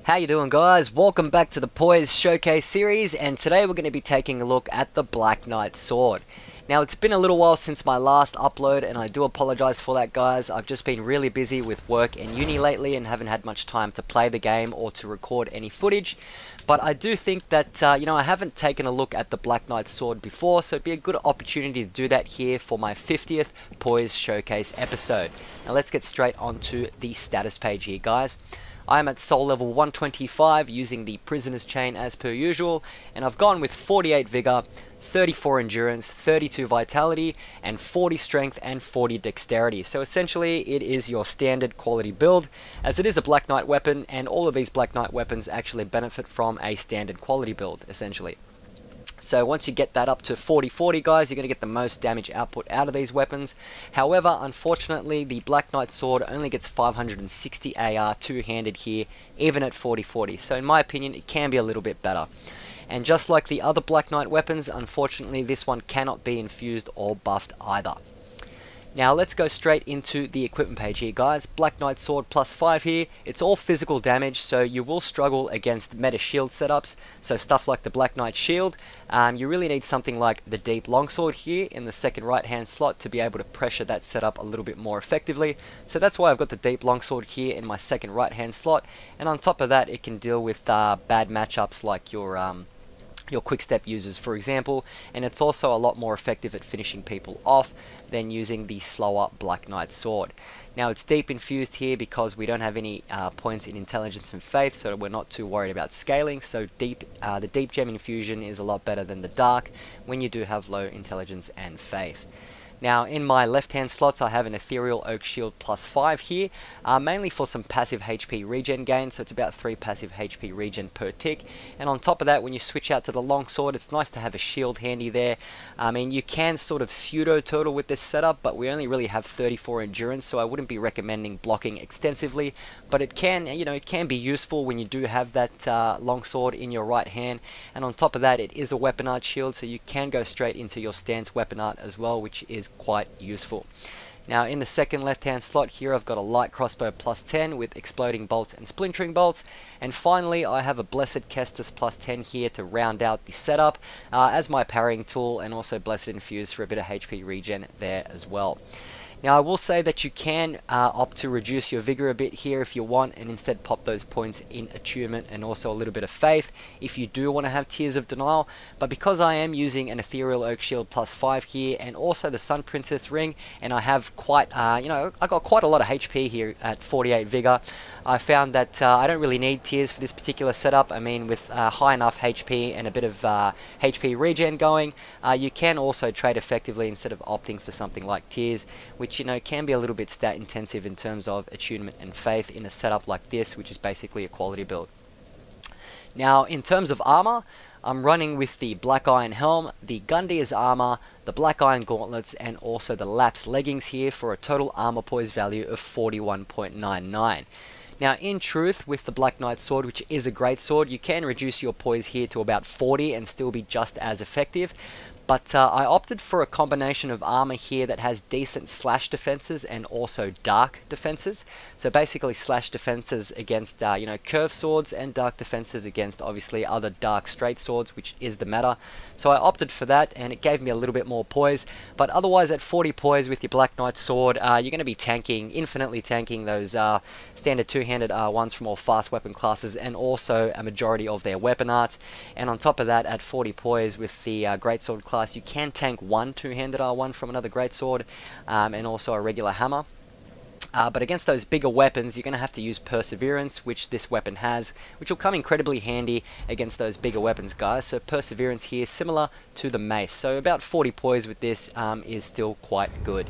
How you doing, guys? Welcome back to the Poise Showcase series, and today we're going to be taking a look at the Black Knight Sword. Now, it's been a little while since my last upload, and I do apologize for that, guys. I've just been really busy with work and uni lately and haven't had much time to play the game or to record any footage. But I do think that, I haven't taken a look at the Black Knight Sword before, so it'd be a good opportunity to do that here for my 50th Poise Showcase episode. Now, let's get straight onto the status page here, guys. I am at soul level 125 using the Prisoner's Chain as per usual, and I've gone with 48 Vigor, 34 Endurance, 32 Vitality, and 40 Strength and 40 Dexterity. So essentially it is your standard quality build, as it is a Black Knight weapon, and all of these Black Knight weapons actually benefit from a standard quality build, essentially. So once you get that up to 40-40, guys, you're going to get the most damage output out of these weapons. However, unfortunately, the Black Knight Sword only gets 560 AR two-handed here, even at 40-40. So in my opinion, it can be a little bit better. And just like the other Black Knight weapons, unfortunately, this one cannot be infused or buffed either. Now let's go straight into the equipment page here, guys. Black Knight Sword +5 here. It's all physical damage, so you will struggle against meta shield setups. So stuff like the Black Knight Shield. You really need something like the Deep Longsword here in the second right hand slot to be able to pressure that setup a little bit more effectively. So that's why I've got the Deep Longsword here in my second right hand slot. And on top of that, it can deal with bad matchups like your quick step users, for example, and it's also a lot more effective at finishing people off than using the slower Black Knight Sword. Now, it's deep infused here because we don't have any points in intelligence and faith, so we're not too worried about scaling. So the deep gem infusion is a lot better than the dark when you do have low intelligence and faith. Now, in my left-hand slots, I have an Ethereal Oak Shield +5 here, mainly for some passive HP regen gain, so it's about 3 passive HP regen per tick. And on top of that, when you switch out to the Longsword, it's nice to have a shield handy there. I mean, you can sort of pseudo-turtle with this setup, but we only really have 34 Endurance, so I wouldn't be recommending blocking extensively. But it can, it can be useful when you do have that Longsword in your right hand. And on top of that, it is a Weapon Art shield, so you can go straight into your stance Weapon Art as well, which is quite useful. Now, in the second left-hand slot here, I've got a light crossbow +10 with exploding bolts and splintering bolts. And finally, I have a Blessed Kestis +10 here to round out the setup as my parrying tool, and also Blessed Infuse for a bit of HP regen there as well. Now, I will say that you can opt to reduce your Vigor a bit here if you want, and instead pop those points in Attunement and also a little bit of Faith if you do want to have Tears of Denial. But because I am using an Ethereal Oak Shield +5 here, and also the Sun Princess Ring, and I have quite, I got quite a lot of HP here at 48 Vigor, I found that I don't really need Tears for this particular setup. I mean, with high enough HP and a bit of HP regen going, you can also trade effectively instead of opting for something like Tears, which can be a little bit stat intensive in terms of attunement and faith in a setup like this, which is basically a quality build. Now, in terms of armor, I'm running with the Black Iron Helm, the Gundyr's Armor, the Black Iron Gauntlets, and also the Lapsed Leggings here for a total armor poise value of 41.99. Now, in truth, with the Black Knight Sword, which is a great sword, you can reduce your poise here to about 40 and still be just as effective. But I opted for a combination of armor here that has decent slash defenses and also dark defenses. So basically slash defenses against curved swords, and dark defenses against obviously other dark straight swords, which is the meta. So I opted for that, and it gave me a little bit more poise. But otherwise, at 40 poise with your Black Knight Sword, you're going to be infinitely tanking those standard two-handed R1s from all fast weapon classes, and also a majority of their weapon arts. And on top of that, at 40 poise with the greatsword class, you can tank one two-handed R1 from another greatsword, and also a regular hammer. But against those bigger weapons, you're going to have to use Perseverance, which this weapon has, which will come incredibly handy against those bigger weapons, guys. So Perseverance here, similar to the Mace. So about 40 poise with this is still quite good.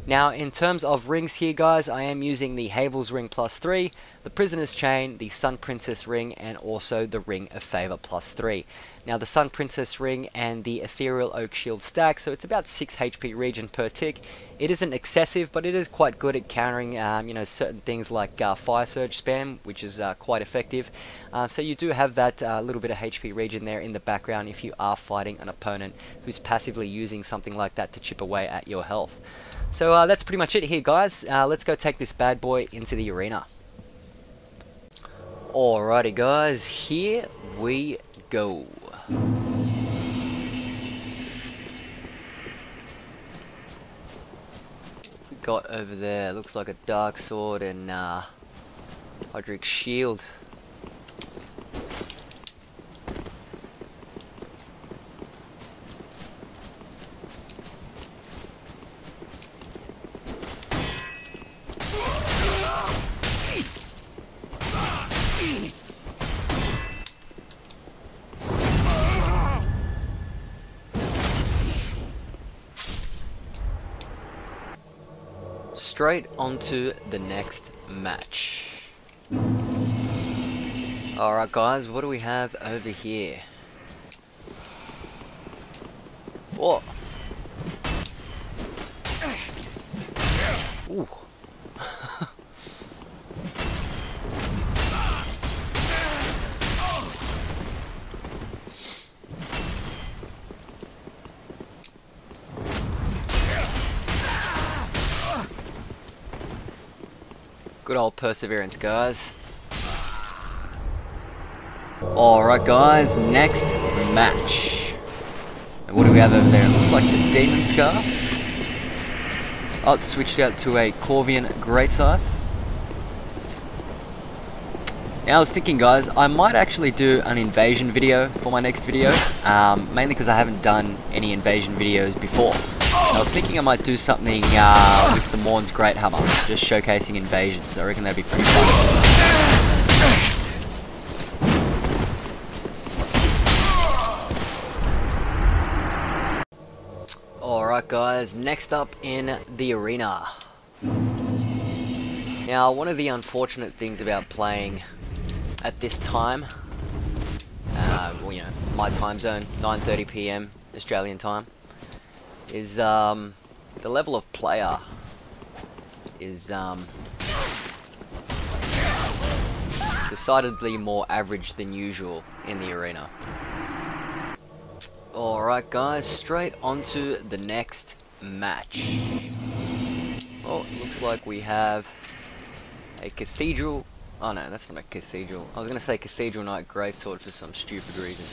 Now, in terms of rings here, guys, I am using the Havel's Ring +3, the Prisoner's Chain, the Sun Princess Ring, and also the Ring of Favor +3. Now, the Sun Princess Ring and the Ethereal Oak Shield stack, so it's about 6 HP regen per tick. It isn't excessive, but it is quite good at countering, certain things like Fire Surge spam, which is quite effective. So you do have that little bit of HP regen there in the background if you are fighting an opponent who's passively using something like that to chip away at your health. So that's pretty much it here, guys. Let's go take this bad boy into the arena. Alrighty guys, here we go. We got over there, looks like a dark sword and Hydric shield. Straight onto the next match. Alright guys, what do we have over here? Whoa! Ooh. Good old perseverance, guys. Alright guys, next match. And what do we have over there? It looks like the Demon Scarf. Oh, it's switched out to a Corvian Greatscythe. Now I was thinking guys, I might actually do an invasion video for my next video. Mainly because I haven't done any invasion videos before. I was thinking I might do something with the Morn's Great Hammer, just showcasing invasions. I reckon that'd be pretty fun. Alright guys, next up in the arena. Now, one of the unfortunate things about playing at this time, well, you know, my time zone, 9:30 PM Australian time, is the level of player is decidedly more average than usual in the arena. Alright guys, straight onto the next match. Oh, it looks like we have a Cathedral. Oh no, that's not a Cathedral. I was gonna say Cathedral Knight Greatsword for some stupid reason.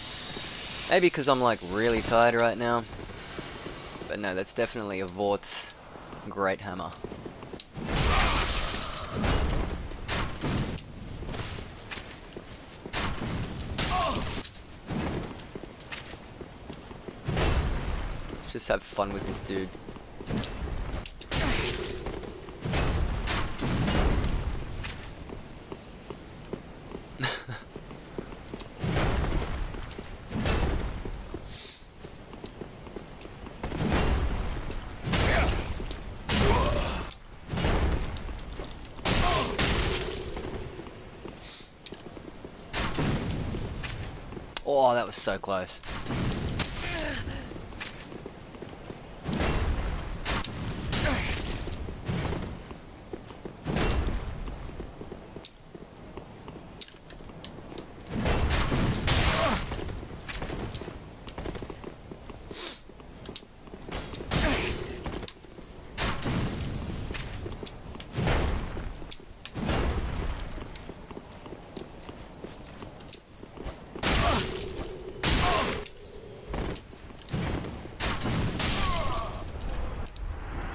Maybe because I'm like really tired right now. But no, that's definitely a Vort's Great Hammer. Let's just have fun with this dude. Oh, that was so close.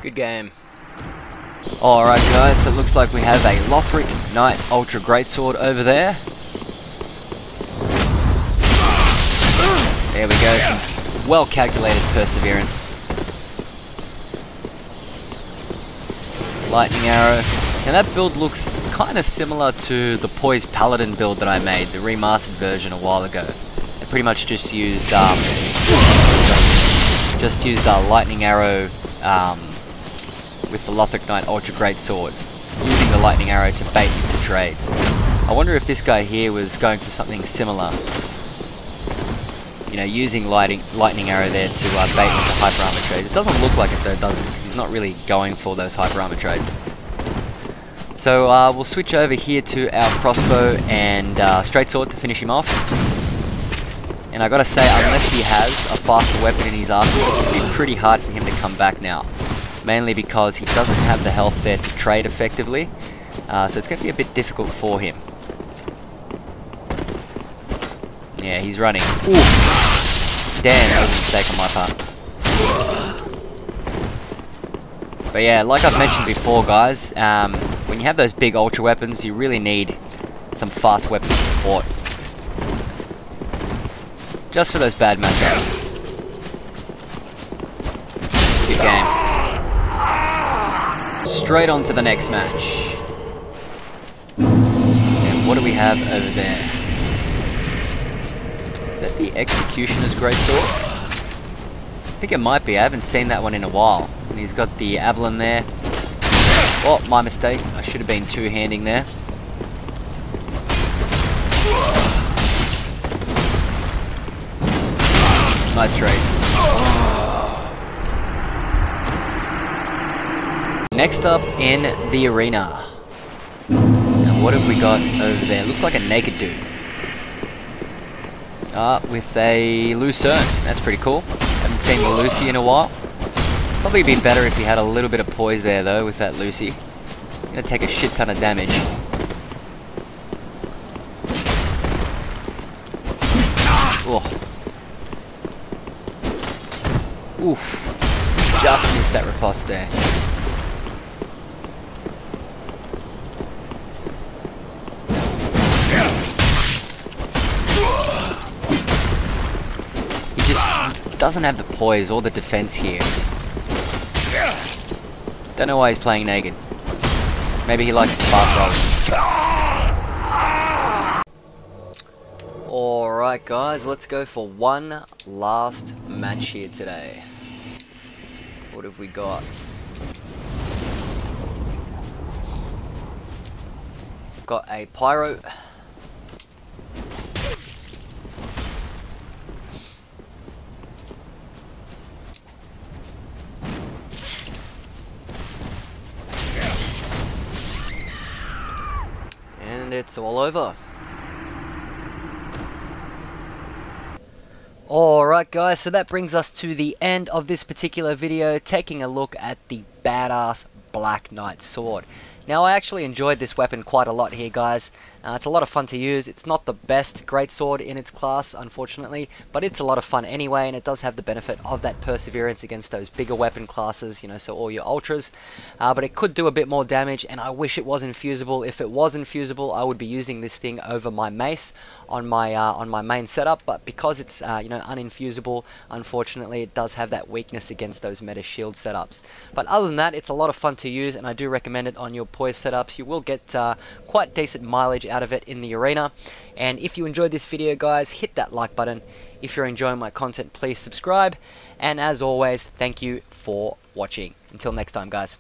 Good game. Alright guys, so it looks like we have a Lothric Knight Ultra Greatsword over there. There we go, some well calculated perseverance. Lightning Arrow. Now that build looks kind of similar to the Poise Paladin build that I made, the remastered version a while ago. I pretty much just used Lightning Arrow with the Lothric Knight Ultra Greatsword, using the Lightning Arrow to bait into trades. I wonder if this guy here was going for something similar. You know, using Lightning Arrow there to bait into Hyper Armor trades. It doesn't look like it though, does it? Because he's not really going for those Hyper Armor trades. So we'll switch over here to our crossbow and straight sword to finish him off. And I gotta say, unless he has a faster weapon in his arsenal, it's gonna be pretty hard for him to come back now. Mainly because he doesn't have the health there to trade effectively, so it's going to be a bit difficult for him. Yeah, he's running. Ooh. Damn, that was a mistake on my part. But yeah, like I've mentioned before, guys, when you have those big ultra weapons, you really need some fast weapon support. Just for those bad matchups. Good game. Straight on to the next match. And what do we have over there? Is that the Executioner's Greatsword? I think it might be. I haven't seen that one in a while. And he's got the Avalon there. Oh, my mistake. I should have been two-handing there. Nice trades. Next up in the arena. And what have we got over there? Looks like a naked dude. With a Lucerne. That's pretty cool. Haven't seen the Lucy in a while. Probably be better if he had a little bit of poise there though with that Lucy. He's gonna take a shit ton of damage. Oh. Oof. Just missed that riposte there. He just doesn't have the poise or the defense here. Don't know why he's playing naked. Maybe he likes the fast rolls. Alright guys, let's go for one last match here today. What have we got? Got a Pyro. And it's all over. Alright guys, so that brings us to the end of this particular video, taking a look at the badass Black Knight sword. Now I actually enjoyed this weapon quite a lot here guys. It's a lot of fun to use. It's not the best greatsword in its class unfortunately, but it's a lot of fun anyway, and it does have the benefit of that perseverance against those bigger weapon classes, you know, so all your ultras. But it could do a bit more damage, and I wish it was infusible. If it was infusible, I would be using this thing over my mace on my main setup, but because it's you know, uninfusable, unfortunately it does have that weakness against those meta shield setups. But other than that, it's a lot of fun to use, and I do recommend it on your Poise setups. You will get quite decent mileage out of it in the arena. And if you enjoyed this video guys, hit that like button. If you're enjoying my content, please subscribe, and as always, thank you for watching. Until next time guys.